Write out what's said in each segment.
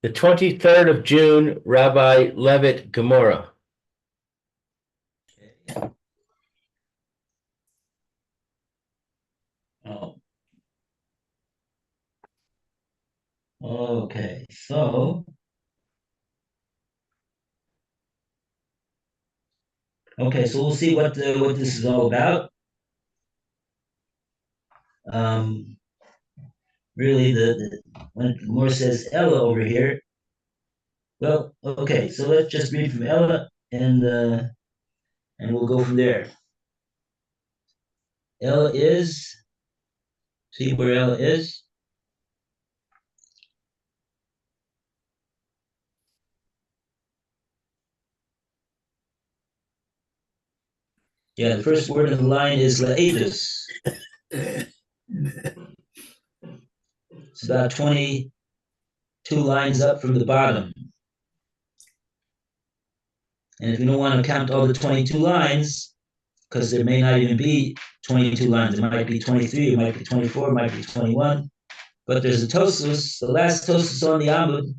The 23rd of June, Rabbi Levitt, Gemora. Oh. Okay, so we'll see what this is all about. Really, when Gemora says Ella over here, well, okay, so let's just read from Ella and we'll go from there. Ella is, see where Ella is? Yeah, the first word in the line is laedus. It's about 22 lines up from the bottom. And if you don't want to count all the 22 lines, because there may not even be 22 lines, it might be 23, it might be 24, it might be 21. But there's a Tosus, the last Tosus on the Amud,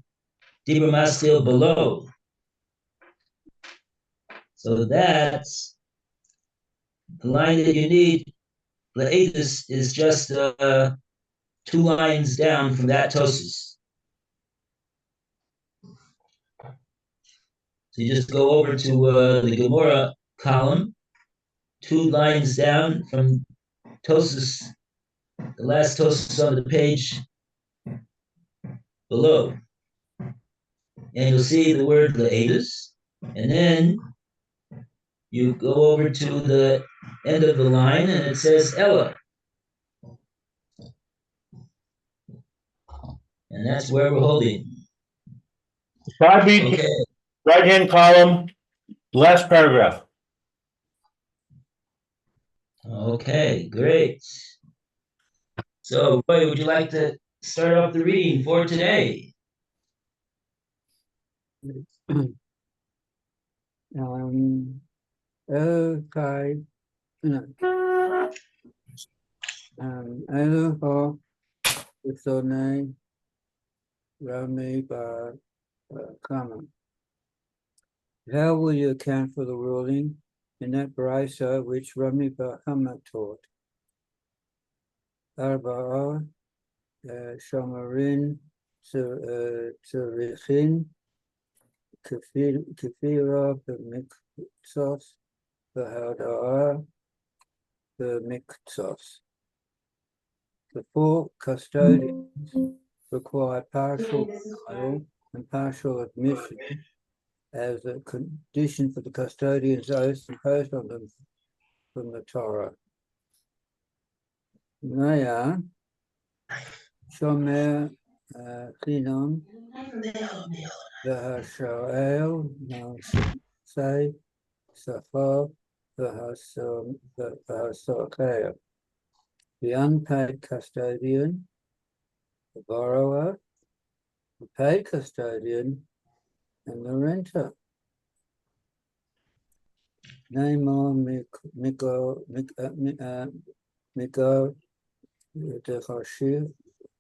Dibur Mastil below. So that's the line that you need. Laedus is just 2 lines down from that Tosus. So you just go over to the Gemora column, 2 lines down from Tosus, the last Tosus on the page below. And you'll see the word Laedus, and then you go over to the end of the line and it says Ella. And that's where we're holding. Okay. Right-hand column, last paragraph. Okay, great. So, Roy, would you like to start off the reading for today? Okay. Eloho Usone Rami Bar Kama. How will you account for the ruling in that Brisa which Rami Bar Kama taught? Arba'a Shomarin Tzurichin Kefira B'miktzos V'hada'a B'miktzos. The 4 custodians require partial denial and partial admission as a condition for the custodian's oath imposed on them from the Torah. They are Shomer Chinon, V'hashoel, Say, Safar, V'hasocher. The unpaid custodian, the borrower, the paid custodian, and the renter. Nemo Miko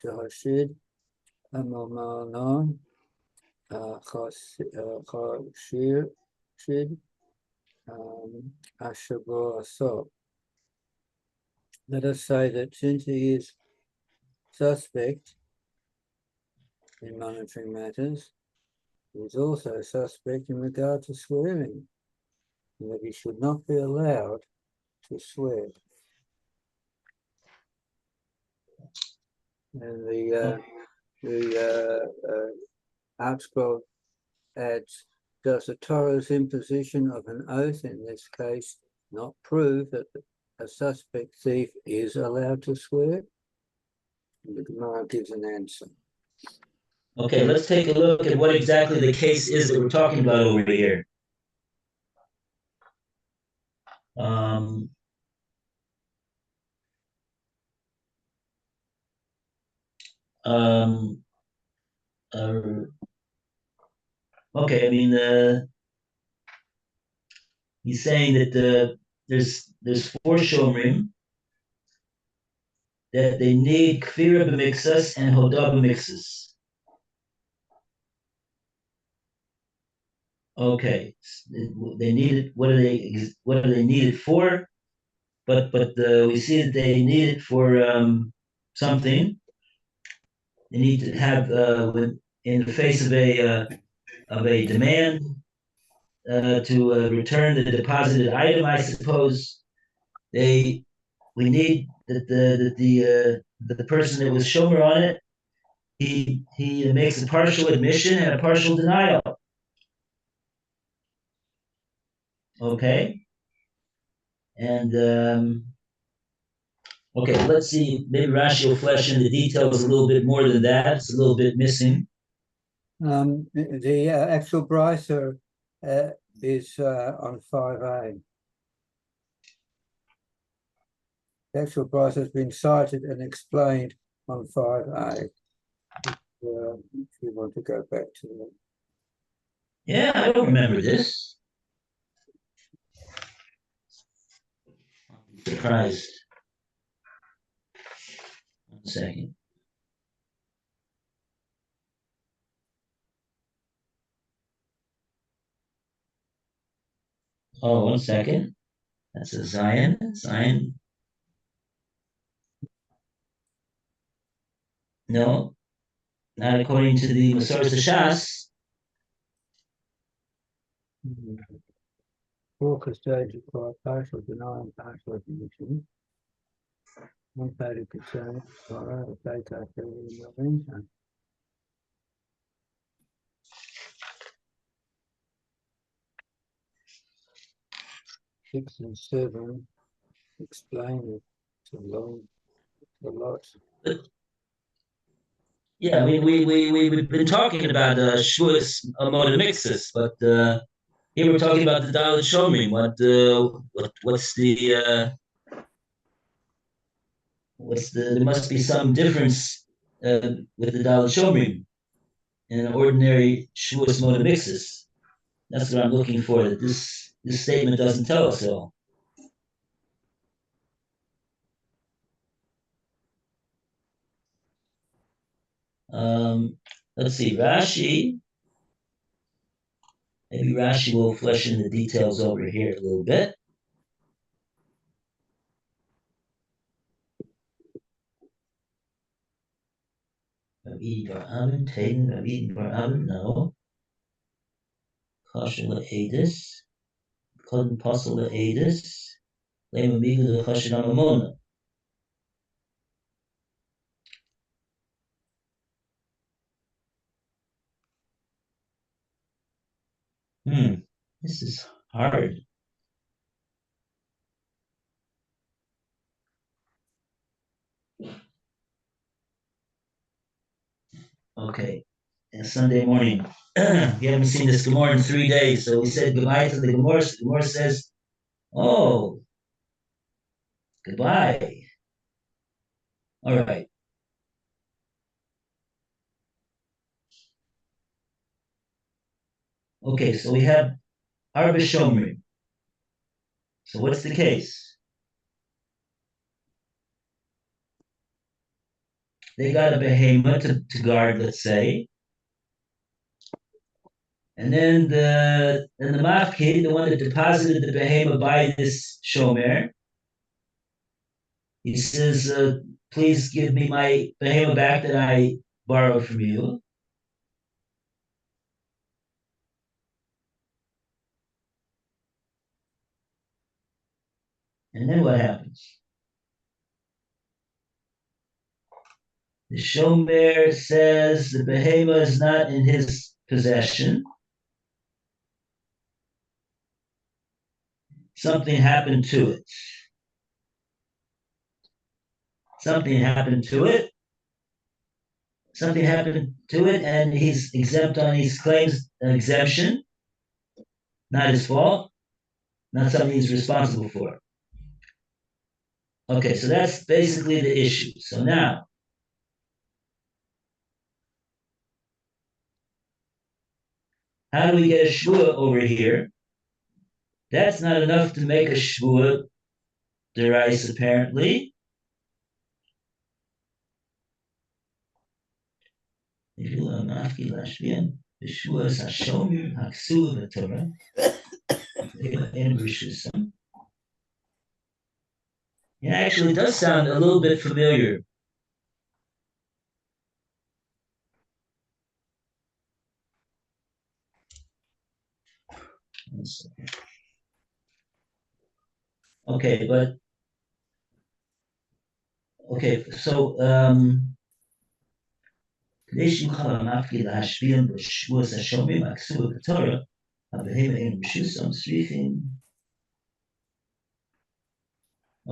Dehashid Amomano Shid Ashabo Asok. Let us say that since he is suspect in monetary matters, he is also suspect in regard to swearing, and that he should not be allowed to swear. And the article adds, does the Torah's imposition of an oath in this case not prove that a suspect thief is allowed to swear? And the Gemara gives an answer. Okay, let's take a look at what exactly the case is that we're talking about over here. Okay, I mean, he's saying that there's 4 shomrim that they need kfira b'mixas and hodah b'mixas. Okay, they need it. What do they need it for? But we see that they need it for something. They need to have in the face of a demand to return the deposited item. I suppose they we need that the person that was shomer on it, he makes a partial admission and a partial denial. Okay, and okay, let's see. Maybe Rashi will flesh in the details a little bit more than that. It's a little bit missing. The actual brisa is on 5a. The actual brisa has been cited and explained on 5a. If you want to go back to it. Yeah, I don't remember this. I'm surprised. 1 second. Oh, 1 second. That's a Zion. Zion. No, not according to the Masoret Shas. Four stage require partial denial and partial admission. One party concern, or a fake activity in the 6 and 7 explain it. It's a lot. Yeah, we've been talking about Shuas Motomixis, but here we're talking about the Dalit Shomrim. There must be some difference with the Dalit Shomrim in an ordinary Shuas Motomixis. That's what I'm looking for, that this statement doesn't tell us all. Let's see, Rashi. Maybe Rashi will flesh in the details over here a little bit. Rabbi Bar Avin, Taden, Rabbi Bar Avin, no. Kasher La'edis, Kodin Pasal La'edis, Lema Migu L'Chashin Amamona. This is hard. Okay, and Sunday morning. We haven't seen this Gemora in 3 days, so we said goodbye to the Gemora. The Gemora says, "Oh, goodbye." All right. Okay, so we have Arba Shomrim. So what's the case? They got a behemoth to guard, let's say. And then the mafkid, the one that deposited the behemoth by this shomer, he says, please give me my behemoth back that I borrowed from you. And then what happens? The shomer says the behemoth is not in his possession. Something happened to it. Something happened to it. Something happened to it, and he's exempt on his claims, an exemption. Not his fault. Not something he's responsible for. Okay, so that's basically the issue. So now, how do we get a shvua over here? That's not enough to make a shvua derais, apparently. Yeshua's Hashomer Haksuv Torah. It actually does sound a little bit familiar. Okay, but okay, so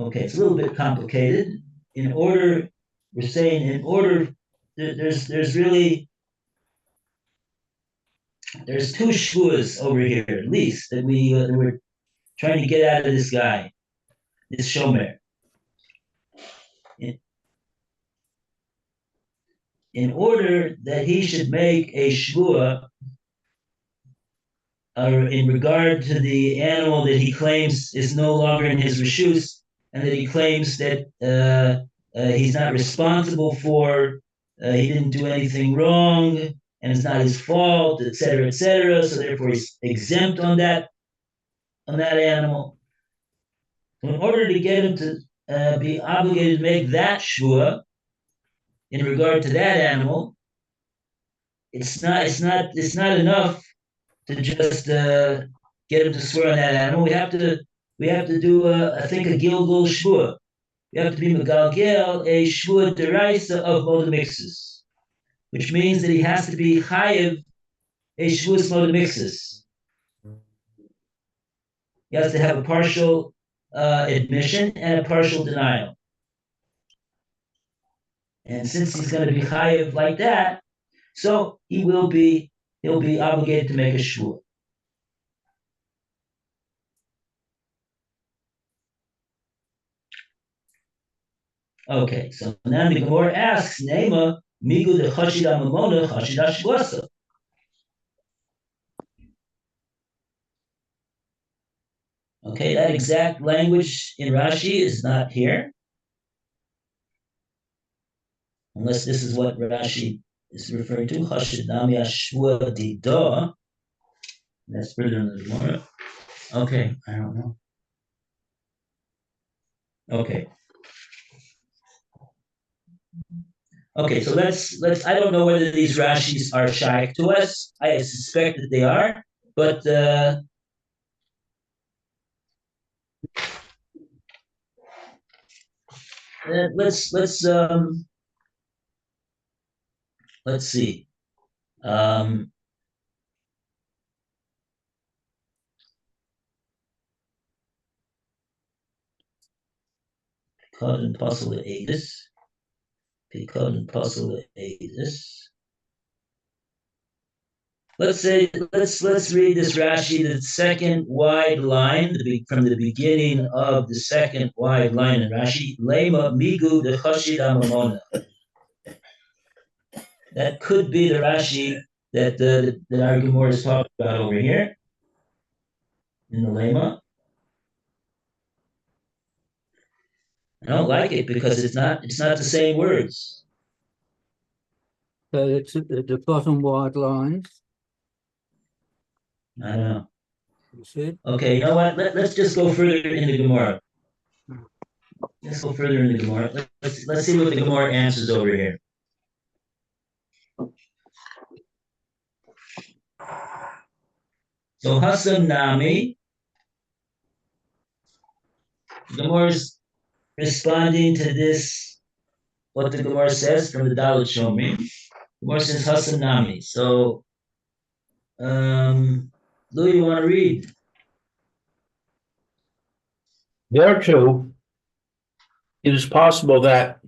okay, it's a little bit complicated. In order, we're saying in order, there's really there's two shvuas over here at least that we're trying to get out of this guy, this shomer. In order that he should make a shvua in regard to the animal that he claims is no longer in his reshus, and that he claims that he's not responsible for, he didn't do anything wrong, and it's not his fault, etc., etc. So therefore, he's exempt on that animal. So in order to get him to be obligated to make that shvua in regard to that animal, it's not enough to just get him to swear on that animal. We have to do I think a Gilgul shvua. We have to be megalgel a shvua deraisa of modamixis, which means that he has to be chayiv a shvuas modamixis. He has to have a partial admission and a partial denial. And since he's going to be chayiv like that, so he'll be obligated to make a shvua. Okay, so now the Gemora asks, Nema migu de chashida mamona chashida shvasa. Okay, that exact language in Rashi is not here, unless this is what Rashi is referring to. Chashidam yashvua didah. That's further in the Gemora. Okay, I don't know. Okay. Okay, so let's. I don't know whether these Rashis are shaykh to us. I suspect that they are, but let's see. Picard and Puzzle Aedis. Picard and Puzzle Aedis. Let's read this Rashi, the second wide line from the beginning of the second wide line in Rashi. Lema migu de chashid amamona. That could be the Rashi that our Gemora is talking about over here in the Lema. I don't like it because it's not the same words. So it's the bottom wide lines. I don't know. You said? Okay, you know what? Let's just go further in the Gemora. Let's go further in the Gemora. Let's see what the Gemora answers over here. So Hassan Nami, the Gemara's responding to this, what the Gemara says from the Dalit Shomi. The Gemara says Hassan Nami. So, Lou, you want to read? There too, it is possible that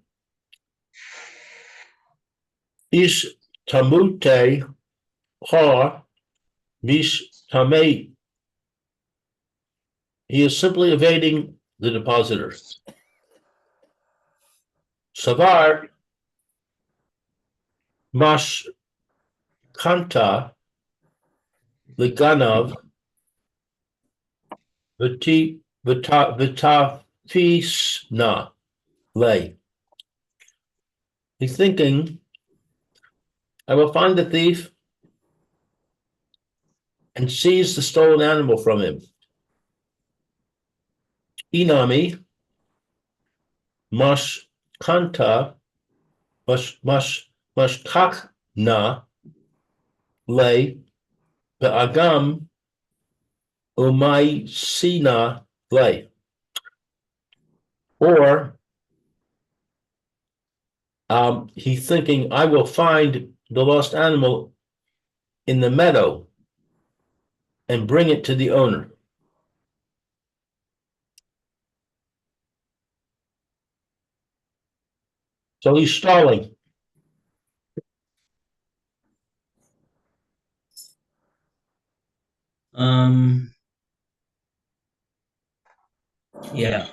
is tamute ha mis tamei. He is simply evading the depositor. Savar mas kanta liganav vitafisna lay. He's thinking, I will find the thief and seize the stolen animal from him. Inami mashkanta mashkakna le be'agam umaisina le. Or he's thinking, I will find the lost animal in the meadow and bring it to the owner. So he's stalling. Yeah.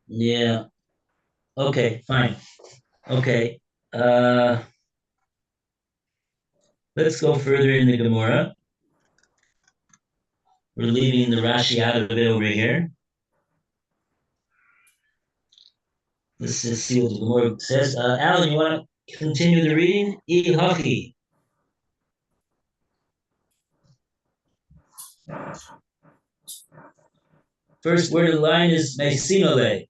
Yeah. Okay, fine. Okay. Let's go further in the Gemora. We're leaving the Rashi out of it over here. Let's just see what the Gemara says. Alan, you want to continue the reading? Ihachi. First word of the line is Mesinole.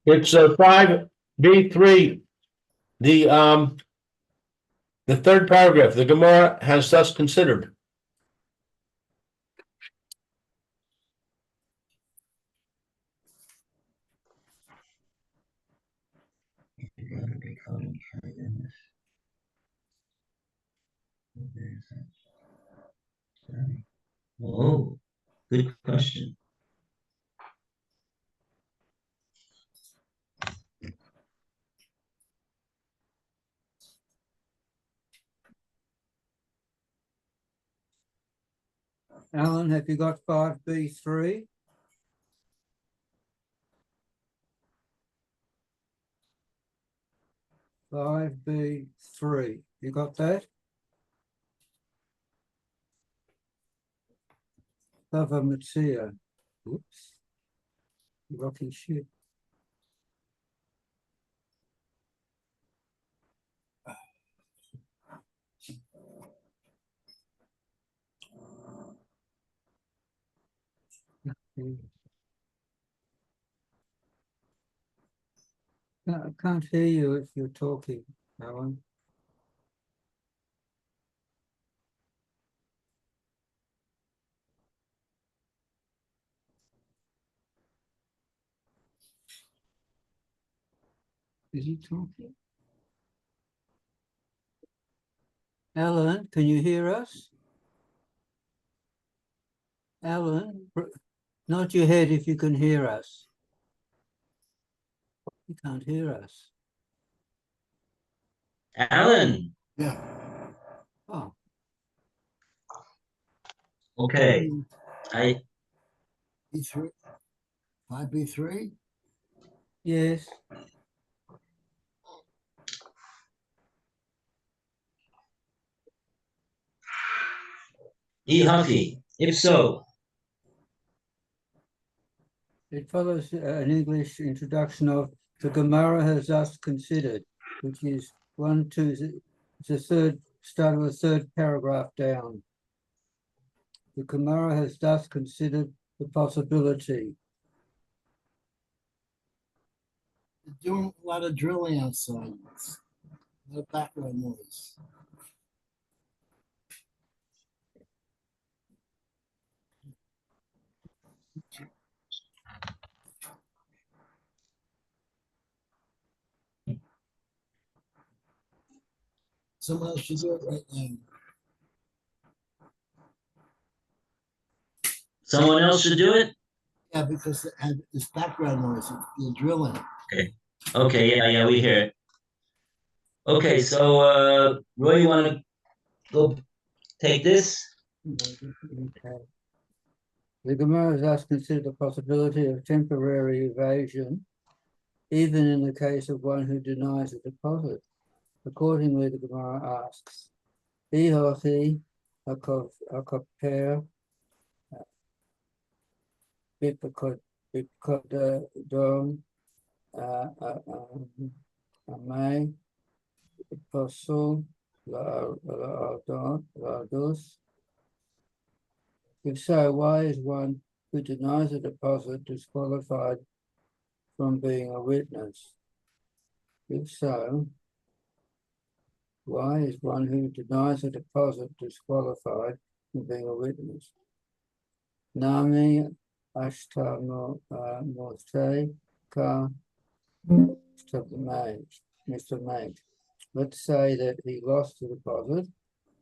It's 5b3. The third paragraph. The Gemara has thus considered. Oh, good question. Alan, have you got 5b3? Five B3. You got that? Bava Metzia. Oops. Rocky shit. I can't hear you if you're talking, Alan. Is he talking? Alan, can you hear us? Alan, nod your head if you can hear us. You can't hear us. Alan. Yeah. Oh. Okay. B3. 5B3? Yes. Ihachi. If so. It follows an English introduction of the Gemara has thus considered, which is 1, 2, it's the third, start of the third paragraph down. The Gemara has thus considered the possibility. They're doing a lot of drilling outside. No background noise. Someone else should do it right now. Someone else should do it? Yeah, because it had this background noise. They're drilling. Okay, yeah, we hear it. Okay, so Roy, you want to go take this? Okay. The Gemara has thus considered the possibility of temporary evasion, even in the case of one who denies a deposit. Accordingly, the Gemara asks, Ihachi, a compare, Bipakodon, Amay, Apostle, Lados. If so, why is one who denies a deposit disqualified from being a witness? If so, why is one who denies a deposit disqualified from being a witness? Nami Ashta Morte Ka Mr. Mate. Let's say that he lost the deposit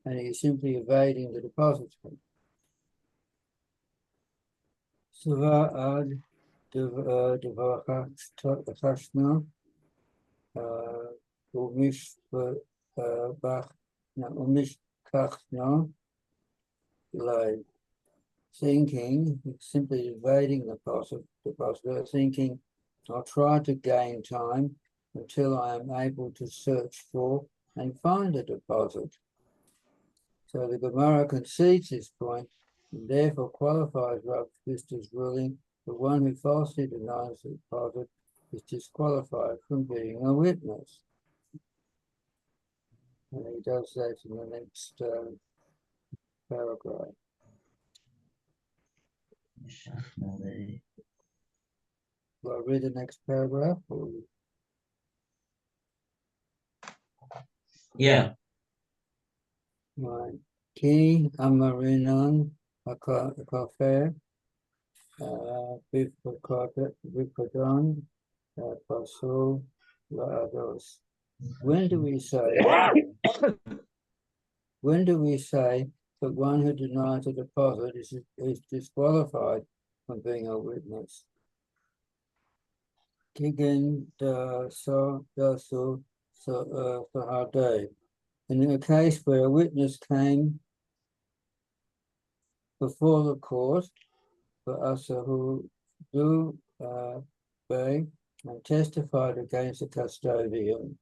and he's simply evading the deposit. Sava'ad Devachashna Umish Kachna Lay. Thinking, simply evading the depositor, thinking, I'll try to gain time until I am able to search for and find a deposit. So the Gemora concedes this point and therefore qualifies Rav Chisda's ruling that one who falsely denies the deposit is disqualified from being a witness. And he does that in the next paragraph. Will I read the next paragraph? Or... Yeah. Right. Ki amarinan akafer bipakodon pasul laados. When do we say that one who denies a deposit is disqualified from being a witness? Kigen sahade. In a case where a witness came before the court for Asahu Bay and testified against the custodian.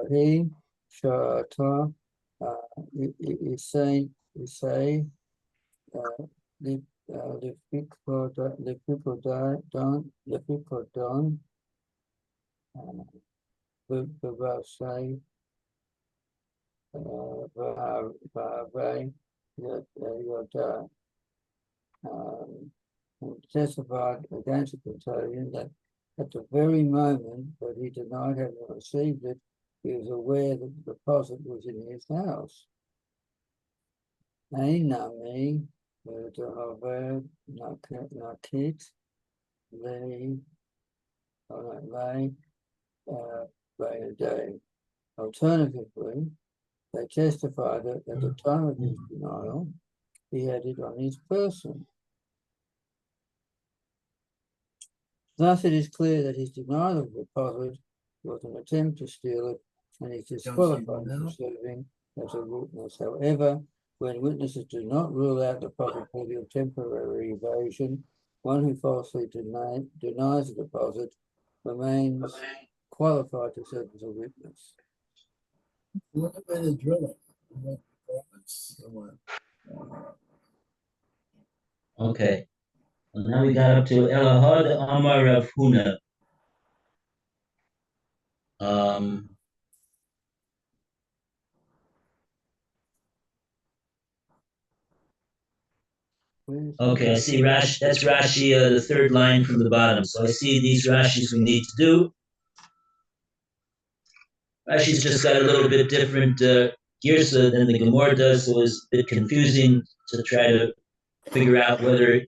He Shata say the people done the say testified against the custodian that at the very moment that he denied having received it, he was aware that the deposit was in his house. Nami Nakit lay by a day. Alternatively, they testified that at the time of his denial, he had it on his person. Thus, it is clear that his denial of the deposit was an attempt to steal it, and he is disqualified from serving as a witness. However, when witnesses do not rule out the possibility of temporary evasion, one who falsely denies the deposit remains qualified to serve as a witness. What about the drilling? Okay. Well, now we got up to Elahad Amar Rav Huna. Okay, I see Rashi. That's Rashi, the third line from the bottom. So I see these Rashis we need to do. Rashi's just got a little bit different girsa than the Gemora does, so it's a bit confusing to try to figure out whether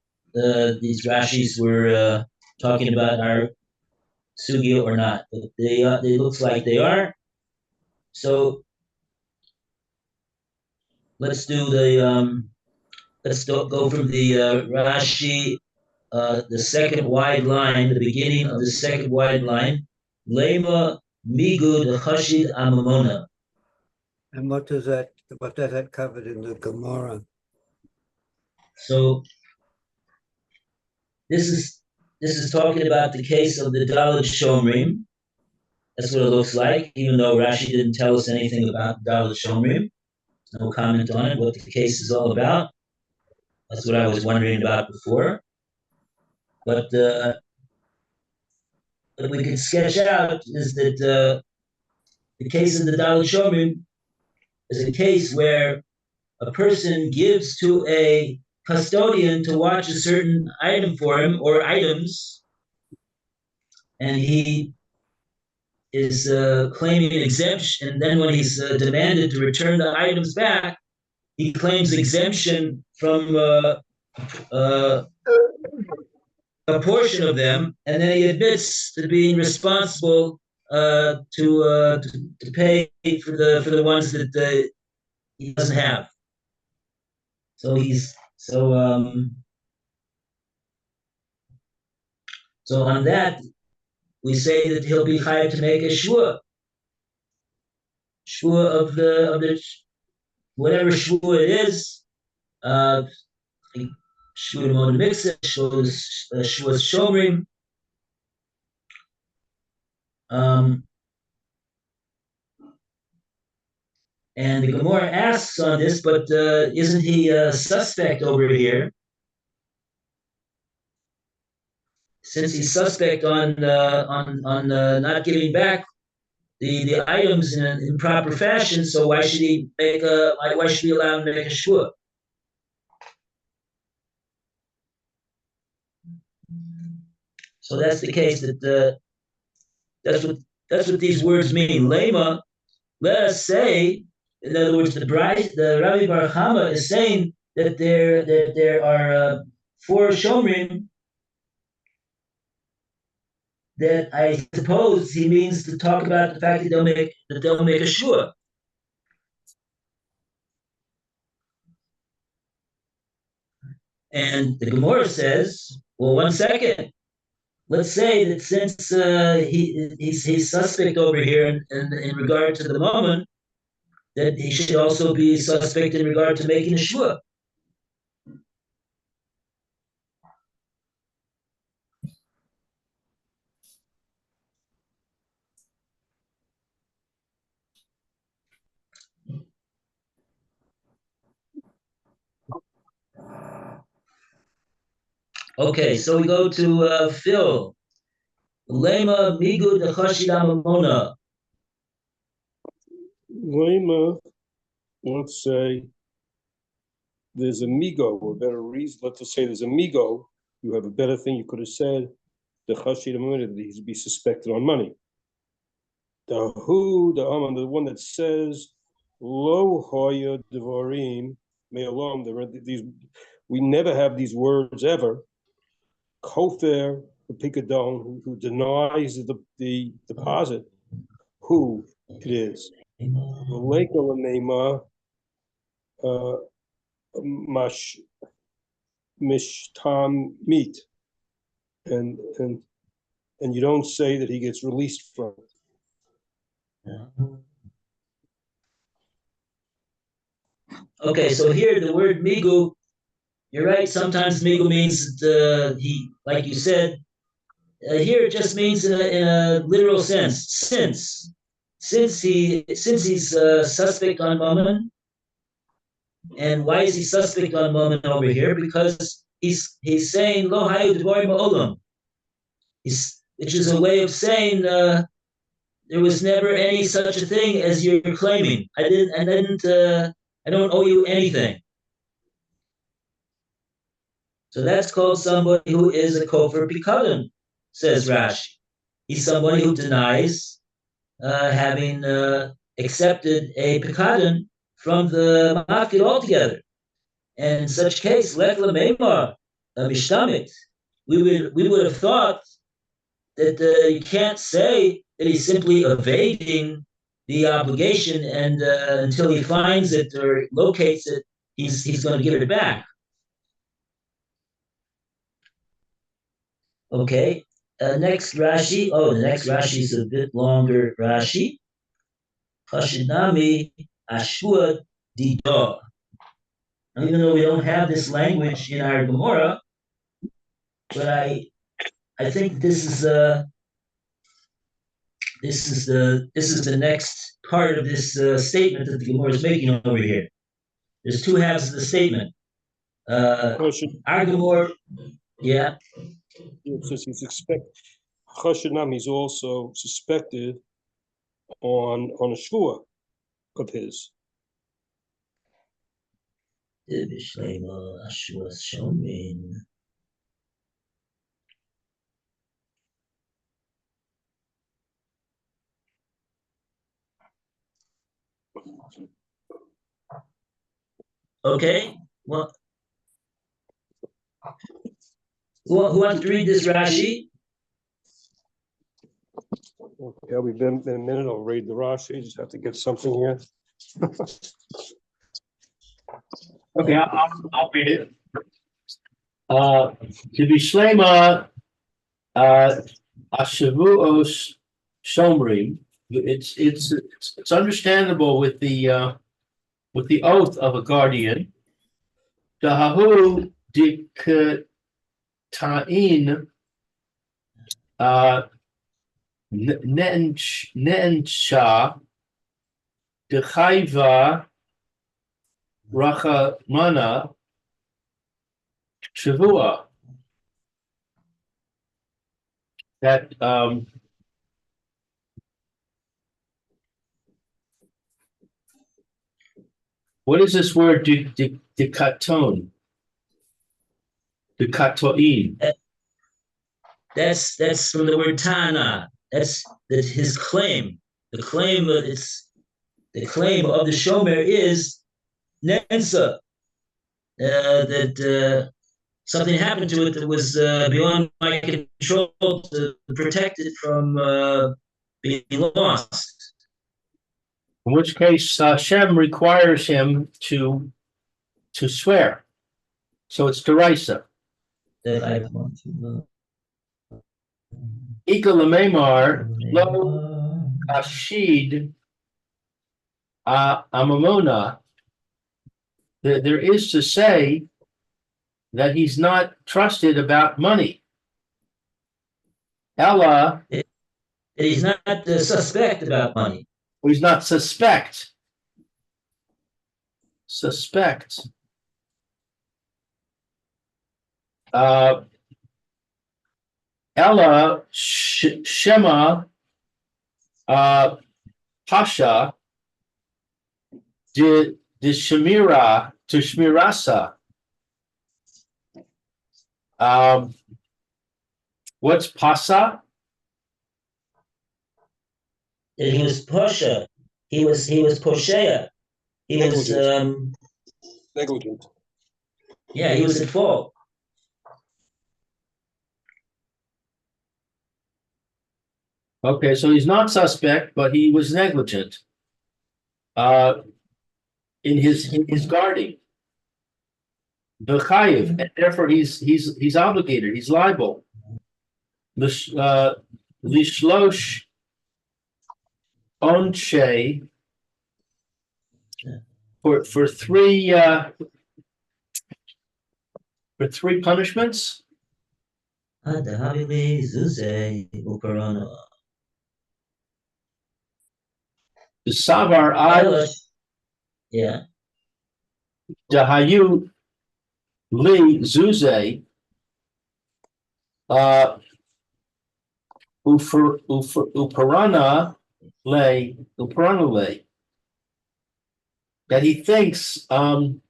these Rashis were talking about our sugya or not. But they looks like they are. So let's do the let's go from the Rashi, the second wide line, the beginning of the second wide line. Lema migud chashid amamona. And what does that covered in the Gemora? So this is talking about the case of the Dalet Shomrim. That's what it looks like, even though Rashi didn't tell us anything about Dalet Shomrim. No comment on it, what the case is all about. That's what I was wondering about before. But what we can sketch out is that the case of the Dalit Shomrim is a case where a person gives to a custodian to watch a certain item for him or items, and he is claiming an exemption. And then when he's demanded to return the items back, he claims exemption from a portion of them, and then he admits to being responsible to pay for the ones that he doesn't have. So so on that we say that he'll be chayav to make a shvua of the whatever shvua it is. Shvua Mon Mixer, Shvua Shomrim. And the Gemora asks on this, but isn't he a suspect over here? Since he's suspect on not giving back the items in proper fashion, so why should he why should he allow him to make a shvua? So that's the case that that's what these words mean. Lema, let us say, in other words, the Rabbi Baruch Hama is saying that there are 4 shomrim that I suppose he means to talk about the fact that they'll make a shua. And the Gemora says, well, 1 second. Let's say that since he's suspect over here in regard to the moment, that he should also be suspect in regard to making a shua. Okay, so we go to Phil. Lema migu dechashidam amona. Lema, let's say there's a migo, or better reason, let's just say there's a migo. You have a better thing you could have said, the chashidam amona, that he's be suspected on money. The one that says, lo hoya devarim, may alone, these, we never have these words ever. Kofer, the picadon, who denies the deposit, who it is. Malekala nema mishtam meat, and you don't say that he gets released from it. Okay, so here the word migu, you're right. Sometimes migu means he, like you said. Here it just means in a literal sense. Since he's suspect on Mammon, and why is he suspect on Mammon over here? Because he's saying lo hayu dvarim olam, which is a way of saying there was never any such a thing as you're claiming. I don't owe you anything. So that's called somebody who is a kofar pikadon, says Rashi. He's somebody who denies having accepted a pikadon from the mafkid altogether. And in such case, lech lemeimar mishtamit, we would have thought that you can't say that he's simply evading the obligation, and until he finds it or locates it, he's going to give it back. Okay, next Rashi. Oh, the next Rashi is a bit longer Rashi. Chashinami ashua didah. Even though we don't have this language in our Gemora, but I think this is the next part of this statement that the Gemora is making over here. There's 2 halves of the statement. Choshen, our Gemora, yeah, it says he's Choshenam, he's also suspected on a shvua of his. Bishlema Ashua Shomin. Okay, well, who wants to read this Rashi? Okay, I'll be in a minute. I'll read the Rashi. Just have to get something here. Okay, I'll read it. To be shlema, ashavuos shomrim. It's understandable with the oath of a guardian. Dahahu diktain ne'ensha dechayva rachamana shavua. That what is this word dikaton? Dikatoin. That's from the word Tana. That's his claim. The claim of the Shomer is Nensa. That something happened to it that was beyond my control to protect it from being lost. In which case, Hashem requires him to swear. So it's derisa. That I want to know. Ika lememar lo ashid amamona. There is to say that he's not trusted about money. Ella, That he's not the suspect about money. he's not suspect. Ella Shema Pasha de Shemira to Shmirasa. What's Pasa? He was Pasha. He was Poshea. He was Negligent. yeah, he was at fault. Okay, so he's not suspect, but he was negligent in his guarding. B'chayiv, and therefore he's obligated, he's liable. Lishlosh onshe for three punishments. The Savar I Yeah. Dahayu Li Zuze Uparana Le that he thinks until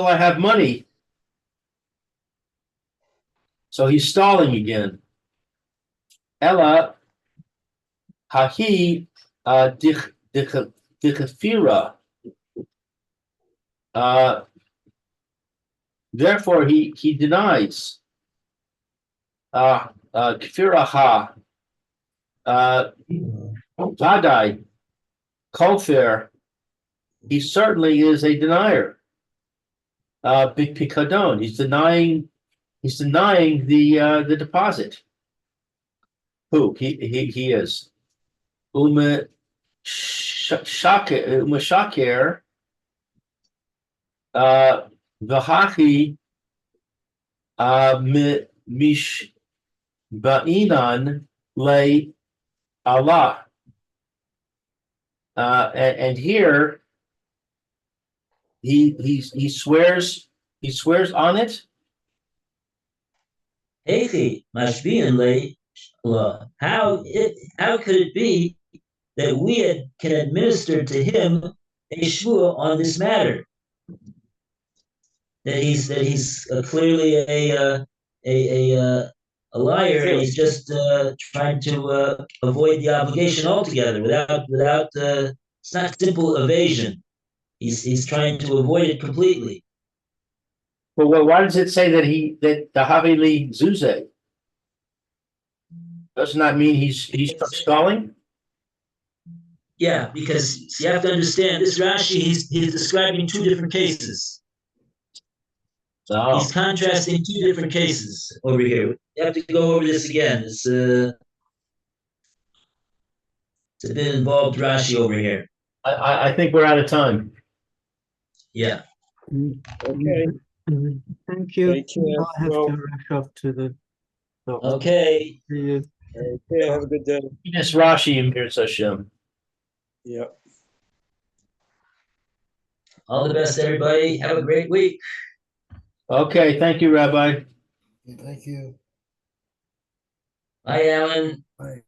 I have money. So he's stalling again. Ella Hahi Dichafira. Therefore, he denies. Kfiraha Vadai Kofir. He certainly is a denier. Big Picadon. He's denying the deposit. Who he is. Shakir Vahachi Mish Ba'inan Le Allah. And here he swears on it? Heichi mashbian le. How could it be that we can administer to him a shvua on this matter? That he's clearly a liar, and he's just trying to avoid the obligation altogether without it's not simple evasion. He's trying to avoid it completely. Well, why does it say that the Havili Zuze? Doesn't that mean he's stalling? Yeah, because you have to understand this Rashi. He's describing two different cases. No. He's contrasting two different cases over here. You have to go over this again. It's a bit involved Rashi over here. I think we're out of time. Yeah. Okay. Thank you. Take care. I have Well, to rush off to the doctor. Okay. See you. okay, have a good day. This Rashi in Mir Hashem. Yeah. All the best, everybody. Have a great week. Okay, thank you, Rabbi. Thank you. Bye, Alan. Bye.